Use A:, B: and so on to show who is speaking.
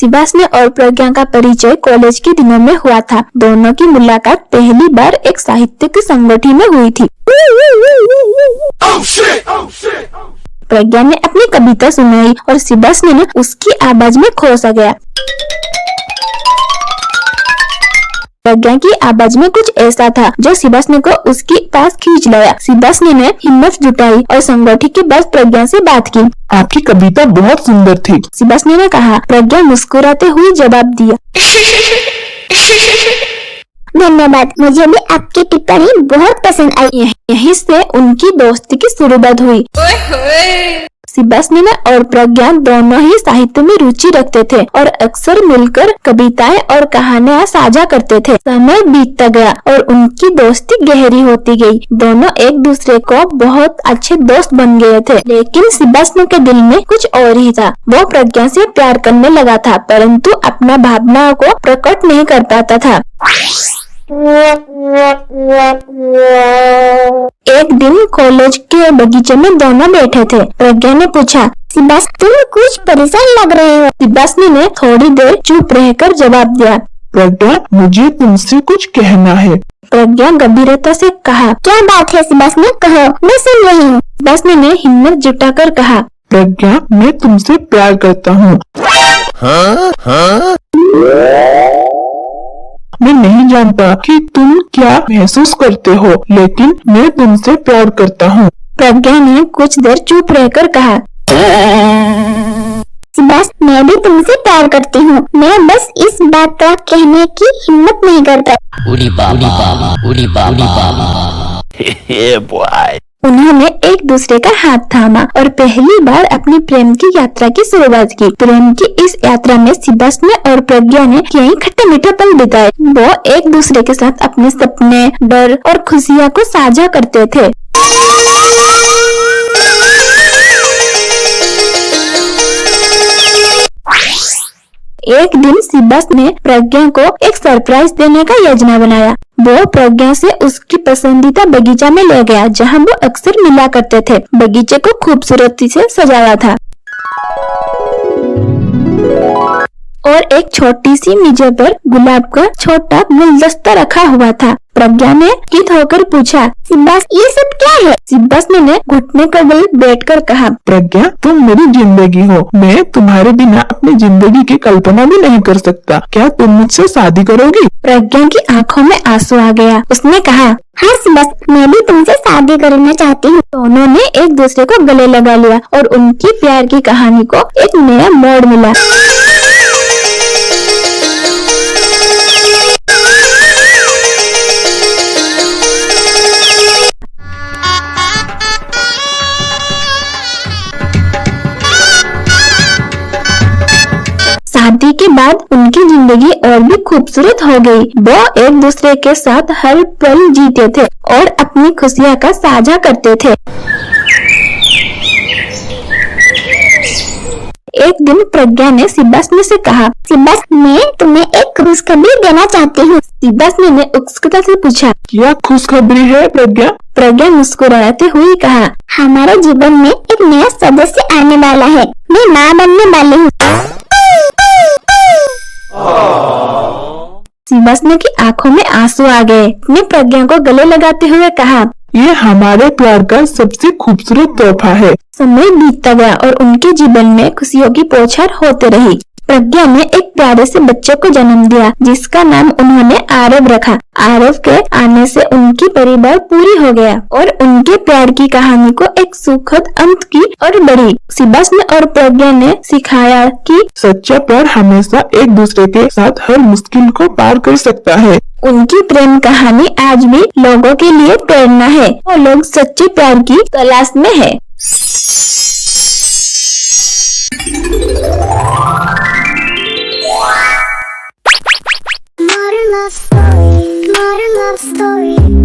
A: सुभाष और प्रज्ञा का परिचय कॉलेज के दिनों में हुआ था। दोनों की मुलाकात पहली बार एक साहित्यिक संगोष्ठी में हुई थी। प्रज्ञा ने अपनी कविता सुनाई और सुभाष ने उसकी आवाज में खो सा गया। प्रज्ञा की आवाज में कुछ ऐसा था जो सुभाष को उसके पास खींच लाया। सुभाष ने हिम्मत जुटाई और संगोष्ठी के बाद प्रज्ञा से बात की।
B: आपकी कविता बहुत सुंदर थी,
A: सुभाष ने कहा। प्रज्ञा मुस्कुराते हुए जवाब दिया, धन्यवाद, मुझे भी आपकी टिप्पणी बहुत पसंद आई। यहीं से उनकी दोस्ती की शुरुआत हुई। सुभाष और प्रज्ञा दोनों ही साहित्य में रुचि रखते थे और अक्सर मिलकर कविताएं और कहानियां साझा करते थे। समय बीतता गया और उनकी दोस्ती गहरी होती गई। दोनों एक दूसरे को बहुत अच्छे दोस्त बन गए थे। लेकिन सुभाष के दिल में कुछ और ही था। वो प्रज्ञा से प्यार करने लगा था, परंतु अपना भावनाओं को प्रकट नहीं कर पाता था। एक दिन कॉलेज के बगीचे में दोनों बैठे थे। प्रज्ञा ने पूछा, सुभाष तुम कुछ परेशान लग रहे हो। सुभाष ने थोड़ी देर चुप रहकर जवाब दिया,
B: प्रज्ञा मुझे तुमसे कुछ कहना है।
A: प्रज्ञा गंभीरता से कहा, क्या बात है सुभाष ने, कहो, मैं सुन रही हूँ। सुभाष ने हिम्मत जुटाकर कहा,
B: प्रज्ञा मैं तुमसे प्यार करता हूँ। मैं नहीं जानता कि तुम क्या महसूस करते हो, लेकिन मैं तुमसे प्यार करता हूँ।
A: प्रज्ञा ने कुछ देर चुप रहकर कहा, सुभाष मैं भी तुमसे प्यार करती हूँ, मैं बस इस बात का कहने की हिम्मत नहीं करता। उन्होंने एक दूसरे का हाथ थामा और पहली बार अपनी प्रेम की यात्रा की शुरुआत की। प्रेम की इस यात्रा में सुभाष और प्रज्ञा ने कई खट्टे मीठे पल बिताए। वो एक दूसरे के साथ अपने सपने, डर और खुशियाँ को साझा करते थे। एक दिन सुभाष ने प्रज्ञा को एक सरप्राइज देने का योजना बनाया। वो प्रज्ञा से उसकी पसंदीदा बगीचा में ले गया, जहां वो अक्सर मिला करते थे। बगीचे को खूबसूरती से सजाया था और एक छोटी सी मेज पर गुलाब का छोटा गुलदस्ता रखा हुआ था। प्रज्ञा ने चिंतित होकर पूछा, सुभाष ये सब क्या है? सुभाष ने घुटने के बल बैठकर कहा, प्रज्ञा तुम मेरी जिंदगी हो, मैं तुम्हारे बिना अपनी जिंदगी की कल्पना भी नहीं कर सकता। क्या तुम मुझसे शादी करोगी? प्रज्ञा की आंखों में आंसू आ गया। उसने कहा, हाँ सुभाष मैं भी तुमसे शादी करना चाहती हूँ। दोनों ने एक दूसरे को गले लगा लिया और उनकी प्यार की कहानी को एक नया मोड़ मिला। शादी के बाद उनकी जिंदगी और भी खूबसूरत हो गई। वो एक दूसरे के साथ हर पल जीते थे और अपनी खुशियाँ का साझा करते थे। एक दिन प्रज्ञा ने सुभाष से कहा, सुभाष मैं तुम्हें एक खुशखबरी देना चाहती हूँ। सुभाष ने उत्सुकता से पूछा,
B: क्या खुशखबरी है प्रज्ञा?
A: प्रज्ञा मुस्कुराते हुए कहा, हमारे जीवन में एक नया सदस्य आने वाला है, मैं माँ बनने वाली हूँ। सुभाष की आंखों में आंसू आ गए। ने प्रज्ञा को गले लगाते हुए कहा,
B: ये हमारे प्यार का सबसे खूबसूरत तोहफा है।
A: समय बीतता गया और उनके जीवन में खुशियों की बौछार होते रही। प्रज्ञा ने एक प्यारे से बच्चे को जन्म दिया, जिसका नाम उन्होंने आरव रखा। आरव के आने से उनकी परिवार पूरी हो गया और उनके प्यार की कहानी को एक सुखद अंत की और बढ़ी। सुभाष और प्रज्ञा ने सिखाया कि
B: सच्चा प्यार हमेशा एक दूसरे के साथ हर मुश्किल को पार कर सकता है।
A: उनकी प्रेम कहानी आज भी लोगों के लिए प्रेरणा है। वो लोग सच्चे प्यार की तलाश में है।
C: Modern love story, modern love story.